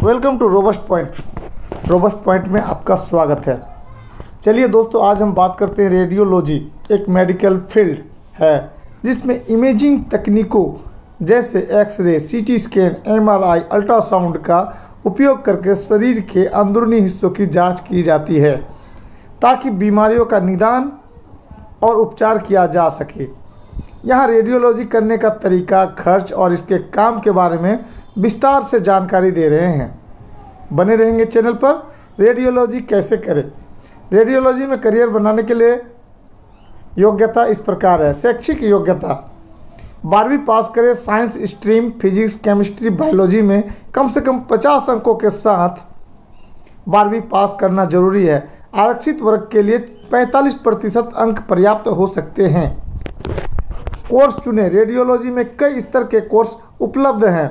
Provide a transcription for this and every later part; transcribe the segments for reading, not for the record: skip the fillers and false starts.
Welcome to robust point. Robust point में आपका स्वागत है। चलिए दोस्तों, आज हम बात करते हैं रेडियोलॉजी। एक मेडिकल फील्ड है जिसमें इमेजिंग तकनीकों जैसे x ray, CT scan, MRI, ultrasound का उपयोग करके शरीर के अंदरूनी हिस्सों की जांच की जाती है ताकि बीमारियों का निदान और उपचार किया जा सके। यहाँ रेडियोलॉजी करने का तरीका, खर्च और इसके काम के बारे में विस्तार से जानकारी दे रहे हैं। बने रहेंगे चैनल पर। रेडियोलॉजी कैसे करें। रेडियोलॉजी में करियर बनाने के लिए योग्यता इस प्रकार है। शैक्षिक योग्यता 12वीं पास करें। Science stream, physics, chemistry, biology में कम से कम 50 अंकों के साथ 12वीं पास करना जरूरी है। आरक्षित वर्ग के लिए 45% अंक पर्याप्त हो सकते हैं। कोर्स चुने। रेडियोलॉजी में कई स्तर के कोर्स उपलब्ध हैं।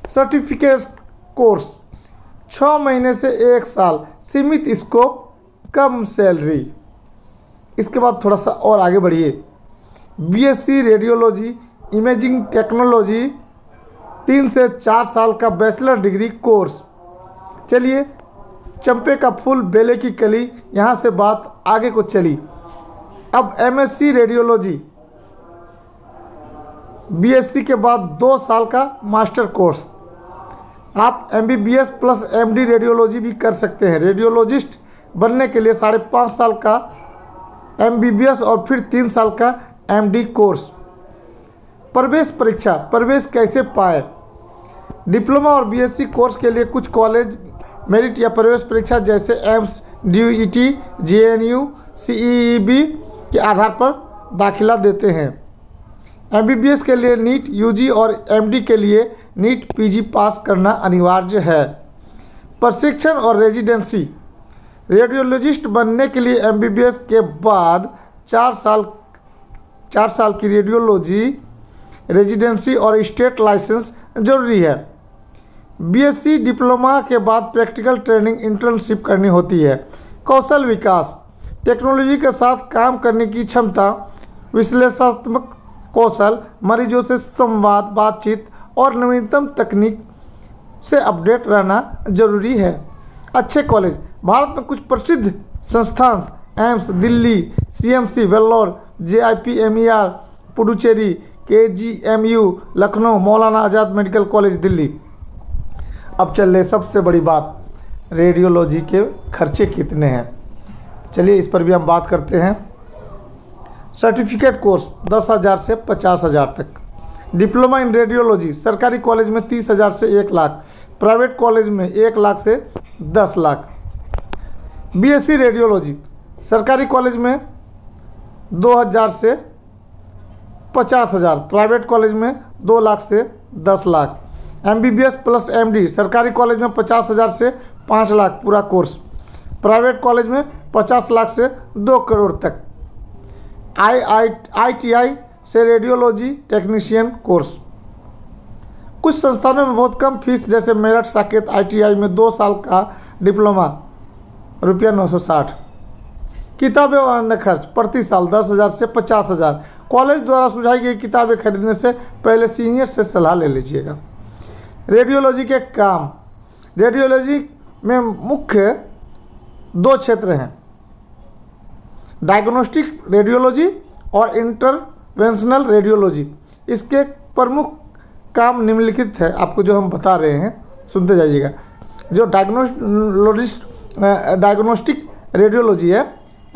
सर्टिफिकेट कोर्स 6 महीने से 1 साल, सीमित स्कोप, कम सैलरी। इसके बाद थोड़ा सा और आगे बढ़िए। बीएससी रेडियोलॉजी इमेजिंग टेक्नोलॉजी 3 से 4 साल का बैचलर डिग्री कोर्स। चलिए, चंपे का फूल बेले की कली, यहाँ से बात आगे को चली। अब एमएससी रेडियोलॉजी बीएससी के बाद 2 साल का मास्टर कोर्स। आप एमबीबीएस प्लस एमडी रेडियोलॉजी भी कर सकते हैं। रेडियोलॉजिस्ट बनने के लिए 5.5 साल का एमबीबीएस और फिर 3 साल का एमडी कोर्स। प्रवेश परीक्षा। प्रवेश कैसे पाए। डिप्लोमा और बीएससी कोर्स के लिए कुछ कॉलेज मेरिट या प्रवेश परीक्षा जैसे एम्स, डीयूईटी, जेएनयू, सीईईबी के आधार पर दाखिला देते हैं। एमबीबीएस के लिए नीट यूजी और एमडी के लिए नीट पीजी पास करना अनिवार्य है। प्रशिक्षण और रेजिडेंसी। रेडियोलॉजिस्ट बनने के लिए एमबीबीएस के बाद 4 साल की रेडियोलॉजी रेजिडेंसी और स्टेट लाइसेंस जरूरी है। बीएससी डिप्लोमा के बाद प्रैक्टिकल ट्रेनिंग इंटर्नशिप करनी होती है। कौशल विकास। टेक्नोलॉजी के साथ काम करने की क्षमता, विश्लेषणात्मक कौशल, मरीजों से संवाद, बातचीत और नवीनतम तकनीक से अपडेट रहना जरूरी है। अच्छे कॉलेज। भारत में कुछ प्रसिद्ध संस्थान AIIMS Delhi, CMC Vellore, JIPMER Puducherry, KGMU Lucknow, Maulana Azad medical college Delhi. अब चल रहे सबसे बड़ी बात, रेडियोलॉजी के खर्चे कितने हैं। चलिए इस पर भी हम बात करते हैं। सर्टिफिकेट कोर्स 10,000 से 50,000 तक। डिप्लोमा इन रेडियोलॉजी सरकारी कॉलेज में 30,000 से 1 लाख, प्राइवेट कॉलेज में 1 लाख से 10 लाख। बीएससी रेडियोलॉजी सरकारी कॉलेज में 2,000 से 50,000, प्राइवेट कॉलेज में 2 लाख से 10 लाख। एमबीबीएस प्लस एमडी सरकारी कॉलेज में 50,000 से 5 लाख पूरा कोर्स, प्राइवेट कॉलेज में 50 लाख से 2 करोड़ तक। आईटीआई से रेडियोलॉजी टेक्नीशियन कोर्स। कुछ संस्थानों में बहुत कम फीस जैसे मेरठ, साकेत, आईटीआई में 2 साल का डिप्लोमा ₹960। किताबें और अन्य खर्च प्रति साल 10,000 से 50,000। कॉलेज द्वारा सुझाई गई किताबें खरीदने से पहले सीनियर से सलाह ले लीजिएगा। रेडियोलॉजी के काम। रेडियोलॉजी में मुख्य 2 क्षेत्र हैं, डायग्नोस्टिक रेडियोलॉजी और इंटरवेंशनल रेडियोलॉजी। इसके प्रमुख काम निम्नलिखित है, आपको जो हम बता रहे हैं सुनते जाइएगा। जो डायग्नोस्टिक रेडियोलॉजी है,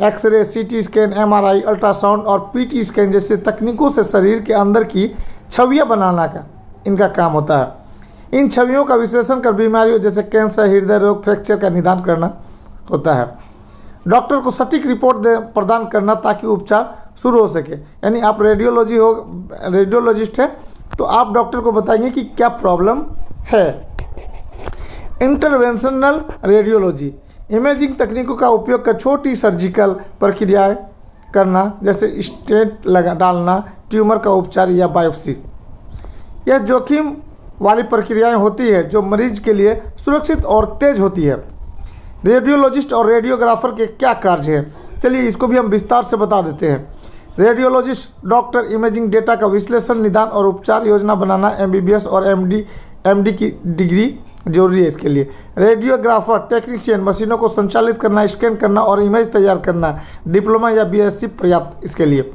x-ray, CT scan, MRI, ultrasound और पीटी स्कैन जैसे तकनीकों से शरीर के अंदर की छवियां बनाना का इनका काम होता है। इन छवियों का विश्लेषण कर बीमारियों जैसे कैंसर, हृदय रोग, फ्रैक्चर का निदान करना होता है। डॉक्टर को सटीक रिपोर्ट प्रदान करना ताकि उपचार शुरू हो सके। यानी आप रेडियोलॉजिस्ट है तो आप डॉक्टर को बताएंगे कि क्या प्रॉब्लम है। इंटरवेंशनल रेडियोलॉजी इमेजिंग तकनीकों का उपयोग कर छोटी सर्जिकल प्रक्रियाएं करना जैसे स्टेंट डालना, ट्यूमर का उपचार या बायोप्सी। यह जोखिम वाली प्रक्रियाएं होती है जो मरीज के लिए सुरक्षित और तेज होती है। रेडियोलॉजिस्ट और रेडियोग्राफर के क्या कार्य हैं, चलिए इसको भी हम विस्तार से बता देते हैं। रेडियोलॉजिस्ट डॉक्टर इमेजिंग डेटा का विश्लेषण, निदान और उपचार योजना बनाना, एमबीबीएस और एमडी की डिग्री जरूरी है इसके लिए। रेडियोग्राफर टेक्नीशियन मशीनों को संचालित करना, स्कैन करना और इमेज तैयार करना, डिप्लोमा या बीएससी पर्याप्त इसके लिए।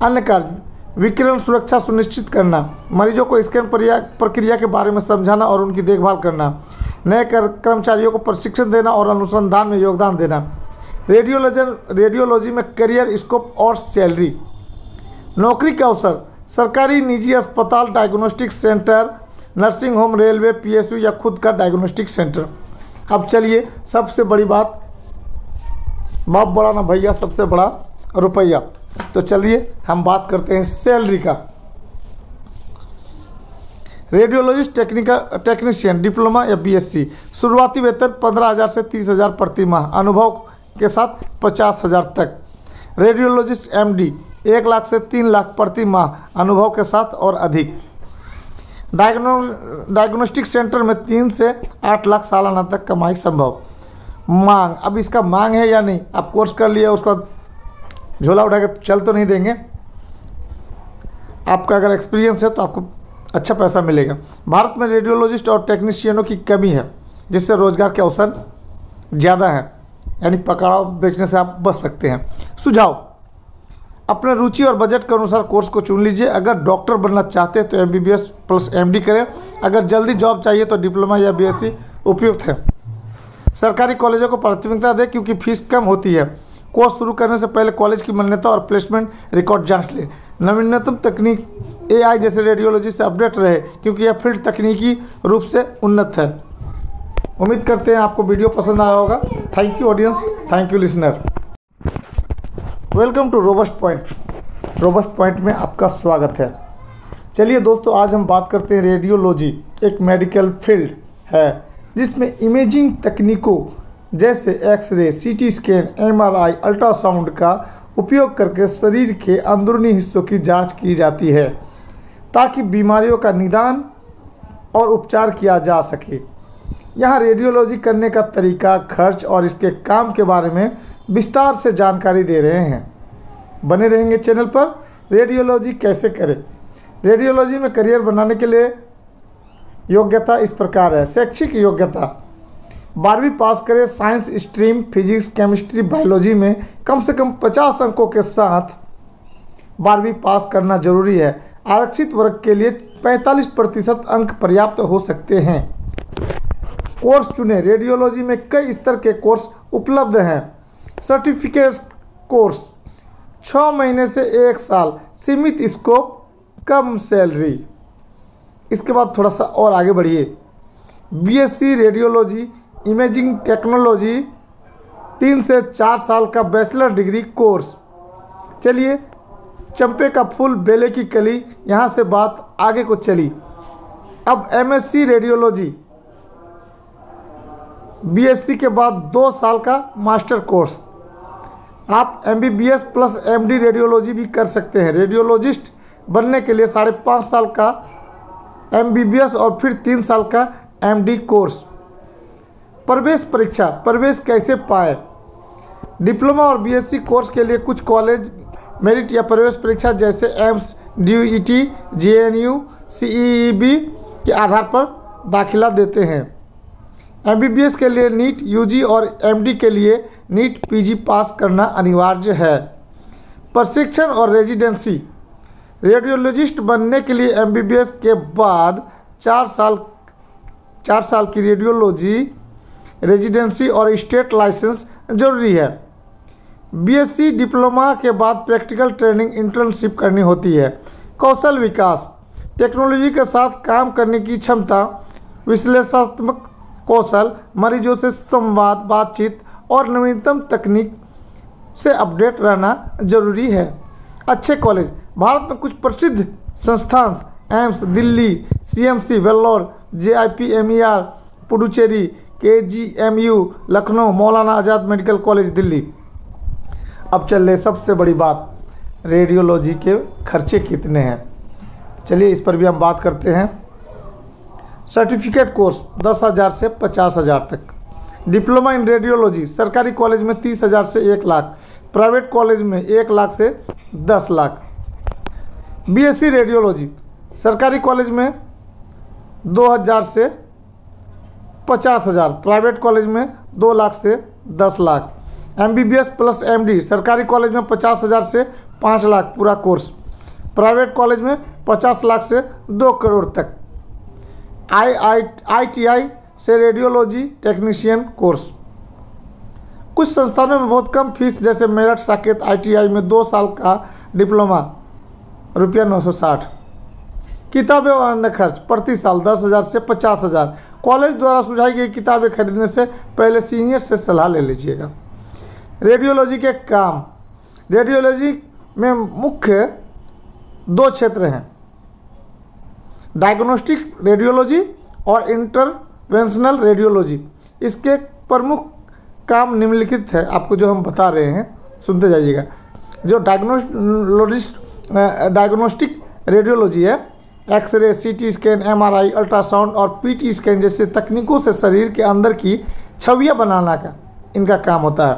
अन्य कार्य विकिरण सुरक्षा सुनिश्चित करना, मरीजों को स्कैन प्रक्रिया के बारे में समझाना और उनकी देखभाल करना, नए कर्मचारियों को प्रशिक्षण देना और अनुसंधान में योगदान देना। रेडियोलॉजी में करियर स्कोप और सैलरी। नौकरी के अवसर सरकारी, निजी अस्पताल, diagnostic centre, nursing home, railway, PSU या खुद का डायग्नोस्टिक सेंटर। अब चलिए सबसे बड़ी बात, बाप बड़ा ना भैया, सबसे बड़ा रुपया। तो चलिए हम बात करते हैं सैलरी का। रेडियोलॉजिस्ट टेक्नीशियन डिप्लोमा या बीएससी, शुरुआती वेतन 15,000 से 30,000 प्रति माह, अनुभव के साथ 50,000 तक। रेडियोलॉजिस्ट एमडी 1 लाख से 3 लाख प्रति माह, अनुभव के साथ और अधिक। डायग्नोस्टिक सेंटर में 3 से 8 लाख सालाना तक कमाई संभव। मांग, अब इसका मांग है या नहीं, आप कोर्स कर लिया उसका झोला उठा के चल तो नहीं देंगे। आपका अगर एक्सपीरियंस है तो आपको अच्छा पैसा मिलेगा। भारत में रेडियोलॉजिस्ट और टेक्नीशियनों की कमी है, जिससे रोजगार के अवसर ज़्यादा हैं, यानी पकड़ाव बेचने से आप बच सकते हैं। सुझाव, अपने रुचि और बजट के अनुसार कोर्स को चुन लीजिए। अगर डॉक्टर बनना चाहते हैं तो एमबीबीएस प्लस एमडी करें। अगर जल्दी जॉब चाहिए तो डिप्लोमा या बीएससी उपयुक्त है। सरकारी कॉलेजों को प्राथमिकता दें क्योंकि फीस कम होती है। कोर्स शुरू करने से पहले कॉलेज की मान्यता और प्लेसमेंट रिकॉर्ड जांच लें। नवीनतम तकनीक एआई जैसे रेडियोलॉजी से अपडेट रहे क्योंकि यह फील्ड तकनीकी रूप से उन्नत है। उम्मीद करते हैं आपको वीडियो पसंद आया होगा। Thank you audience, thank you listener. Welcome to robust point. Robust point में आपका स्वागत है। चलिए दोस्तों, आज हम बात करते हैं रेडियोलॉजी एक मेडिकल फील्ड है जिसमें इमेजिंग तकनीकों जैसे x ray, CT scan, MRI, ultrasound का उपयोग करके शरीर के अंदरूनी हिस्सों की जांच की जाती है ताकि बीमारियों का निदान और उपचार किया जा सके। यहाँ रेडियोलॉजी करने का तरीका, खर्च और इसके काम के बारे में विस्तार से जानकारी दे रहे हैं। बने रहेंगे चैनल पर। रेडियोलॉजी कैसे करें। रेडियोलॉजी में करियर बनाने के लिए योग्यता इस प्रकार है। शैक्षिक योग्यता 12वीं पास करें। Science stream, physics, chemistry, biology में कम से कम 50 अंकों के साथ 12वीं पास करना जरूरी है। आरक्षित वर्ग के लिए 45% अंक पर्याप्त हो सकते हैं। कोर्स चुनें। रेडियोलॉजी में कई स्तर के कोर्स उपलब्ध हैं। सर्टिफिकेट कोर्स 6 महीने से 1 साल, सीमित स्कोप, कम सैलरी। इसके बाद थोड़ा सा और आगे बढ़िए। बीएससी रेडियोलॉजी इमेजिंग टेक्नोलॉजी 3 से 4 साल का बैचलर डिग्री कोर्स। चलिए, चंपे का फूल बेले की कली, यहाँ से बात आगे को चली। अब एमएससी रेडियोलॉजी बीएससी के बाद 2 साल का मास्टर कोर्स। आप एमबीबीएस प्लस एमडी रेडियोलॉजी भी कर सकते हैं। रेडियोलॉजिस्ट बनने के लिए 5.5 साल का एमबीबीएस और फिर 3 साल का एमडी कोर्स। प्रवेश परीक्षा, प्रवेश कैसे पाए। डिप्लोमा और बीएससी कोर्स के लिए कुछ कॉलेज मेरिट या प्रवेश परीक्षा जैसे एम्स, डीयूईटी, जेएनयू, सीईईबी के आधार पर दाखिला देते हैं। एमबीबीएस के लिए नीट यूजी और एमडी के लिए नीट पीजी पास करना अनिवार्य है। प्रशिक्षण और रेजिडेंसी, रेडियोलॉजिस्ट बनने के लिए एमबीबीएस के बाद 4 साल की रेडियोलॉजी रेजिडेंसी और स्टेट लाइसेंस जरूरी है। बीएससी डिप्लोमा के बाद प्रैक्टिकल ट्रेनिंग इंटर्नशिप करनी होती है। कौशल विकास, टेक्नोलॉजी के साथ काम करने की क्षमता, विश्लेषणात्मक कौशल, मरीजों से संवाद, बातचीत और नवीनतम तकनीक से अपडेट रहना जरूरी है। अच्छे कॉलेज, भारत में कुछ प्रसिद्ध संस्थान AIIMS Delhi, CMC Vellore, JIPMER Puducherry, KGMU Lucknow, Maulana Azad medical college Delhi. अब चल रहे सबसे बड़ी बात, रेडियोलॉजी के खर्चे कितने हैं। चलिए इस पर भी हम बात करते हैं। सर्टिफिकेट कोर्स 10,000 से 50,000 तक। डिप्लोमा इन रेडियोलॉजी सरकारी कॉलेज में 30,000 से 1 लाख, प्राइवेट कॉलेज में 1 लाख से 10 लाख। बीएससी रेडियोलॉजी सरकारी कॉलेज में 2,000 से 50,000, प्राइवेट कॉलेज में 2 लाख से 10 लाख। MBBS प्लस MD सरकारी कॉलेज में 50,000 से 5 लाख पूरा कोर्स, प्राइवेट कॉलेज में 50 लाख से 2 करोड़ तक। ITI से रेडियोलॉजी टेक्नीशियन कोर्स। कुछ संस्थानों में बहुत कम फीस, जैसे मेरठ, साकेत, ITI में 2 साल का डिप्लोमा ₹960। किताबें और अन्य खर्च प्रति साल 10,000 से 50,000। कॉलेज द्वारा सुझाई गई किताबें खरीदने से पहले सीनियर से सलाह ले लीजिएगा। रेडियोलॉजी के काम। रेडियोलॉजी में मुख्य 2 क्षेत्र हैं, डायग्नोस्टिक रेडियोलॉजी और इंटरवेंशनल रेडियोलॉजी। इसके प्रमुख काम निम्नलिखित है, आपको जो हम बता रहे हैं सुनते जाइएगा। जो डायग्नोस्टिक रेडियोलॉजी है, x-ray, CT scan, MRI, ultrasound और PT स्कैन जैसे तकनीकों से शरीर के अंदर की छवियां बनाना का इनका काम होता है।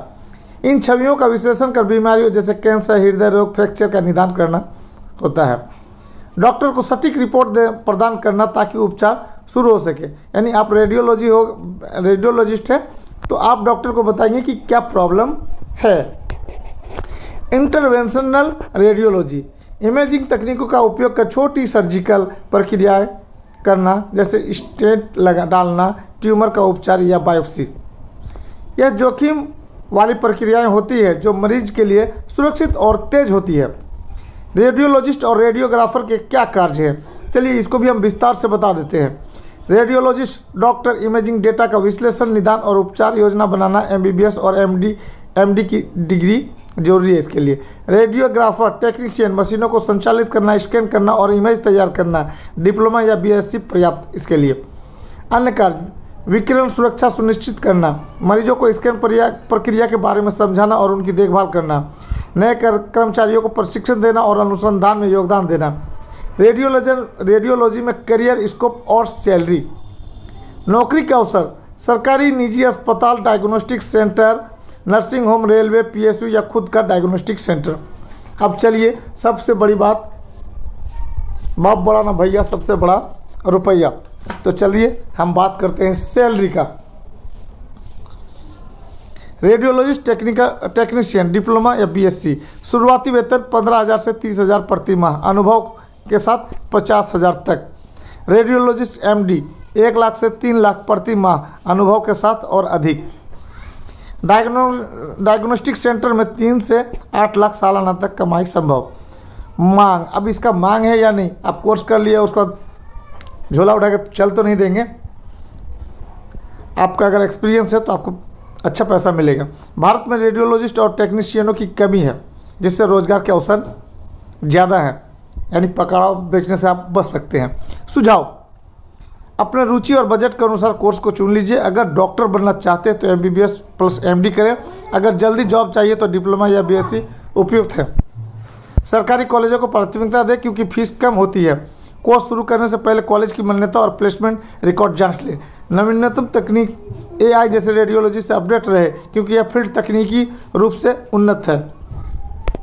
इन छवियों का विश्लेषण कर बीमारियों जैसे कैंसर, हृदय रोग, फ्रैक्चर का निदान करना होता है। डॉक्टर को सटीक रिपोर्ट प्रदान करना ताकि उपचार शुरू हो सके। यानी आप रेडियोलॉजिस्ट है तो आप डॉक्टर को बताएंगे कि क्या प्रॉब्लम है। इंटरवेंशनल रेडियोलॉजी इमेजिंग तकनीकों का उपयोग कर छोटी सर्जिकल प्रक्रियाएं करना, जैसे स्टेंट डालना, ट्यूमर का उपचार या बायोप्सी। यह जोखिम वाली प्रक्रियाएं होती है जो मरीज के लिए सुरक्षित और तेज होती है। रेडियोलॉजिस्ट और रेडियोग्राफर के क्या कार्य हैं, चलिए इसको भी हम विस्तार से बता देते हैं। रेडियोलॉजिस्ट डॉक्टर इमेजिंग डेटा का विश्लेषण, निदान और उपचार योजना बनाना। MBBS और MD की डिग्री जरूरी है इसके लिए। रेडियोग्राफर टेक्नीशियन मशीनों को संचालित करना, स्कैन करना और इमेज तैयार करना। डिप्लोमा या BSc पर्याप्त इसके लिए। अन्य कार्य विकिरण सुरक्षा सुनिश्चित करना, मरीजों को स्कैन प्रक्रिया के बारे में समझाना और उनकी देखभाल करना। नए कर्मचारियों को प्रशिक्षण देना और अनुसंधान में योगदान देना। रेडियोलॉजी में करियर स्कोप और सैलरी। नौकरी के अवसर सरकारी, निजी अस्पताल, diagnostic centre, nursing home, railway, PSU या खुद का डायग्नोस्टिक सेंटर। अब चलिए सबसे बड़ी बात, बाप बड़ा ना भैया, सबसे बड़ा रुपया। तो चलिए हम बात करते हैं सैलरी का। रेडियोलॉजिस्ट टेक्नीशियन डिप्लोमा या BSc शुरुआती वेतन 15,000 से 30,000 प्रति माह, अनुभव के साथ 50,000 तक। रेडियोलॉजिस्ट MD 1 लाख से 3 लाख प्रति माह, अनुभव के साथ और अधिक। डायग्नोस्टिक सेंटर में 3 से 8 लाख सालाना तक कमाई संभव। मांग, अब इसका मांग है या नहीं, आप कोर्स कर लिया उसका झोला उठा के चल तो नहीं देंगे। आपका अगर एक्सपीरियंस है तो आपको अच्छा पैसा मिलेगा। भारत में रेडियोलॉजिस्ट और टेक्नीशियनों की कमी है, जिससे रोजगार के अवसर ज़्यादा हैं, यानी पकड़ाव बेचने से आप बच सकते हैं। सुझाव, अपने रुचि और बजट के अनुसार कोर्स को चुन लीजिए। अगर डॉक्टर बनना चाहते हैं तो MBBS प्लस MD करें। अगर जल्दी जॉब चाहिए तो डिप्लोमा या BSc उपयुक्त है। सरकारी कॉलेजों को प्राथमिकता दें क्योंकि फीस कम होती है। कोर्स शुरू करने से पहले कॉलेज की मान्यता और प्लेसमेंट रिकॉर्ड जांच लें। नवीनतम तकनीक AI जैसे रेडियोलॉजी से अपडेट रहे क्योंकि यह फील्ड तकनीकी रूप से उन्नत है।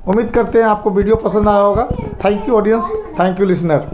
उम्मीद करते हैं आपको वीडियो पसंद आया होगा। Thank you audience, thank you listener.